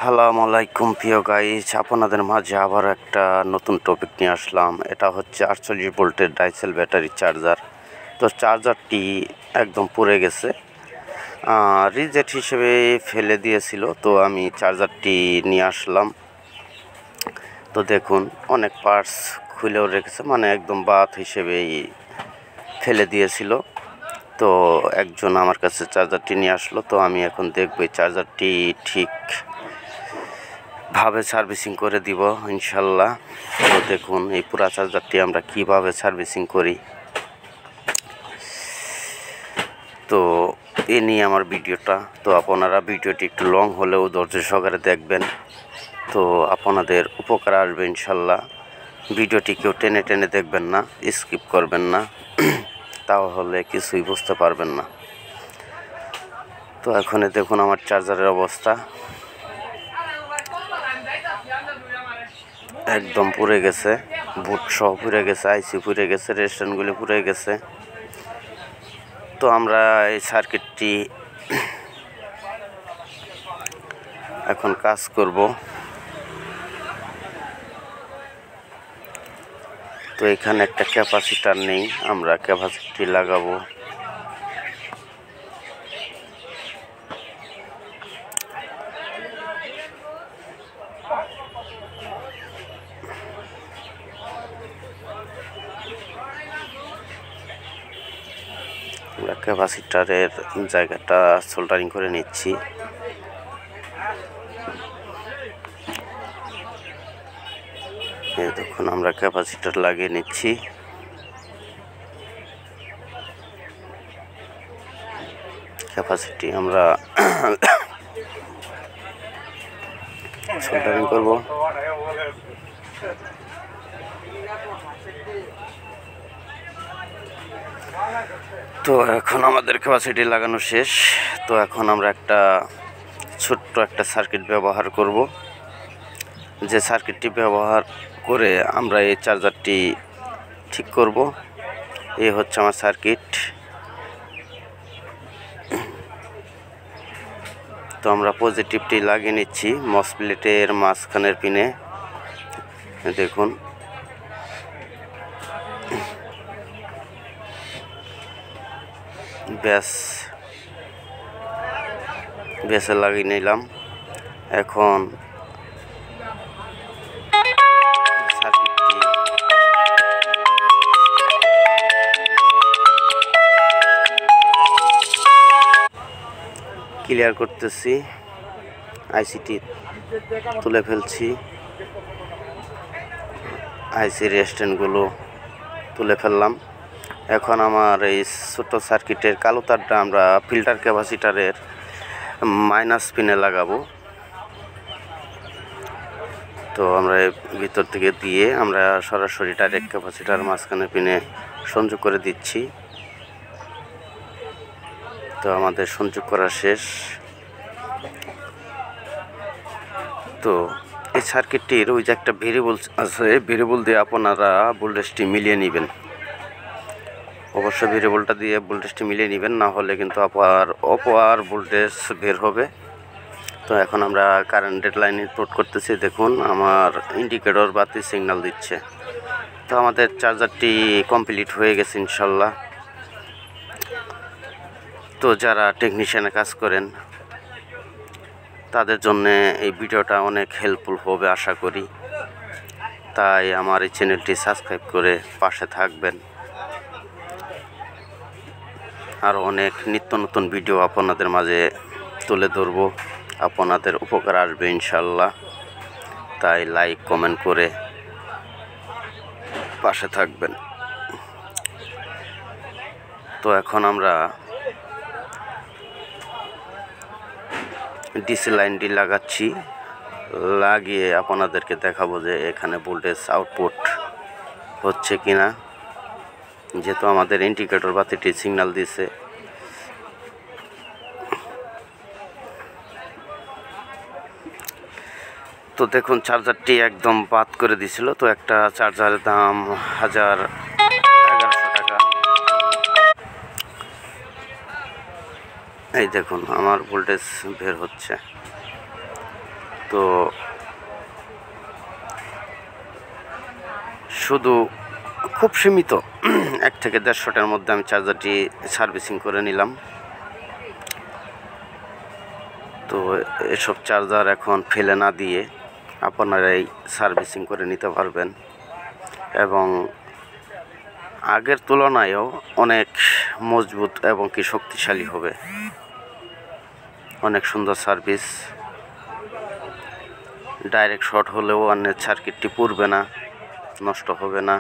আসসালামু আলাইকুম প্রিয় গাইস, আপনাদের মাঝে আবার একটা নতুন টপিক নিয়ে আসলাম। এটা হচ্ছে 48 ভোল্টের ডাইসেল ব্যাটারি চার্জার। তো চার্জারটি একদম পুড়ে গেছে, রিজেক্ট হিসেবে ফেলে দিয়েছিল। তো আমি চার্জারটি নিয়ে আসলাম। তো দেখুন, অনেক পার্টস খুলেও রেখেছে, মানে একদম বাদ হিসেবেই ফেলে দিয়েছিল। তো একজন আমার কাছে চার্জারটি নিয়ে আসলো। তো আমি এখন দেখব এই চার্জারটি ঠিক ভাবে সার্ভিসিং করে দিব ইনশাল্লাহ। তো দেখুন, এই পুরা চার্জারটি আমরা কিভাবে সার্ভিসিং করি, তো এ নিয়ে আমার ভিডিওটা। তো আপনারা ভিডিওটি একটু লং হলেও ধৈর্য সহকারে দেখবেন, তো আপনাদের উপকার আসবে ইনশাল্লাহ। ভিডিওটি কেউ টেনে টেনে দেখবেন না, স্কিপ করবেন না, তাহলে কিছুই বুঝতে পারবেন না। তো এখন দেখুন আমার চার্জারের অবস্থা একদম পুড়ে গেছে, বুট সহ পুড়ে গেছে, আইসি পুড়ে গেছে, রেস্টুরেন্টগুলি পুড়ে গেছে। তো আমরা এই সার্কিটটি এখন কাজ করব। তো এখানে একটা ক্যাপাসিটার নেই, আমরা ক্যাপাসিটি লাগাবো। আমরা ক্যাপাসিটারের জায়গাটা সোল্ডারিং করে নিচ্ছি। দেখুন, আমরা ক্যাপাসিটার লাগিয়ে নিচ্ছি। ক্যাপাসিটি আমরা সোল্ডারিং করব। তো এখন আমাদের ক্যাপাসিটি লাগানো শেষ। তো এখন আমরা একটা ছোট্ট একটা সার্কিট ব্যবহার করব, যে সার্কিটটি ব্যবহার করে আমরা এই চার্জারটি ঠিক করব। এই হচ্ছে আমার সার্কিট। তো আমরা পজিটিভটি লাগিয়ে নিচ্ছি মসপ্লেটের মাঝখানের পিনে। দেখুন, ব্যাসে লাগিয়ে নিলাম। এখন সার্কিটটি ক্লিয়ার করতেছি, আইসিটি তুলে ফেলছি, আইসি রেস্টুরেন্টগুলো তুলে ফেললাম। এখন আমার এই ছোট সার্কিটের কালো তারটা আমরা ফিল্টার ক্যাপাসিটারের মাইনাস পিনে লাগাবো। তো আমরা ভিতর থেকে দিয়ে আমরা সরাসরি ডাইরেক্ট ক্যাপাসিটার মাঝখানে পিনে সংযোগ করে দিচ্ছি। তো আমাদের সংযোগ করা শেষ। তো এই সার্কিটটির ওই যে একটা ভেরিয়েবল আছে, ভেরিয়েবল দিয়ে আপনারা ভোল্টেজটি মিলিয়ে নেবেন। অবশ্যই ভেরিয়েবলটা দিয়ে ভোল্টেজটি মিলিয়ে নেবেন, না হলে কিন্তু অপার ভোল্টেজ বের হবে। তো এখন আমরা কারেন্টের লাইন ইনপুট করতেছি। দেখুন, আমার ইন্ডিকেটর বাতি সিগন্যাল দিচ্ছে। তো আমাদের চার্জারটি কমপ্লিট হয়ে গেছে ইনশাল্লাহ। তো যারা টেকনিশিয়ানে কাজ করেন তাদের জন্য এই ভিডিওটা অনেক হেল্পফুল হবে আশা করি। তাই আমার এই চ্যানেলটি সাবস্ক্রাইব করে পাশে থাকবেন। আর অনেক নিত্য নতুন ভিডিও আপনাদের মাঝে তুলে ধরব, আপনাদের উপকার আসবে ইনশাল্লাহ। তাই লাইক কমেন্ট করে পাশে থাকবেন। তো এখন আমরা ডিসি লাইনটি লাগাচ্ছি, লাগিয়ে আপনাদেরকে দেখাবো যে এখানে ভোল্টেজ আউটপুট হচ্ছে কিনা, যেহেতু আমাদের ইন্ডিকেটর বাতিটি সিগন্যাল দিছে। তো দেখুন, চার্জারটি একদম বাদ করে দিছিল। তো একটা চার্জারের দাম 1100 টাকা। এই দেখুন, আমার ভোল্টেজ বের হচ্ছে। তো শুধু খুব সীমিত 1 থেকে 150টার মধ্যে আমি চার্জারটি সার্ভিসিং করে নিলাম। তো এসব চার্জার এখন ফেলে না দিয়ে আপনারাই সার্ভিসিং করে নিতে পারবেন এবং আগের তুলনায়ও অনেক মজবুত এবং কি শক্তিশালী হবে। অনেক সুন্দর সার্ভিস, ডাইরেক্ট শর্ট হলেও অন্য সার্কিটটি পুড়বে না, নষ্ট হবে না।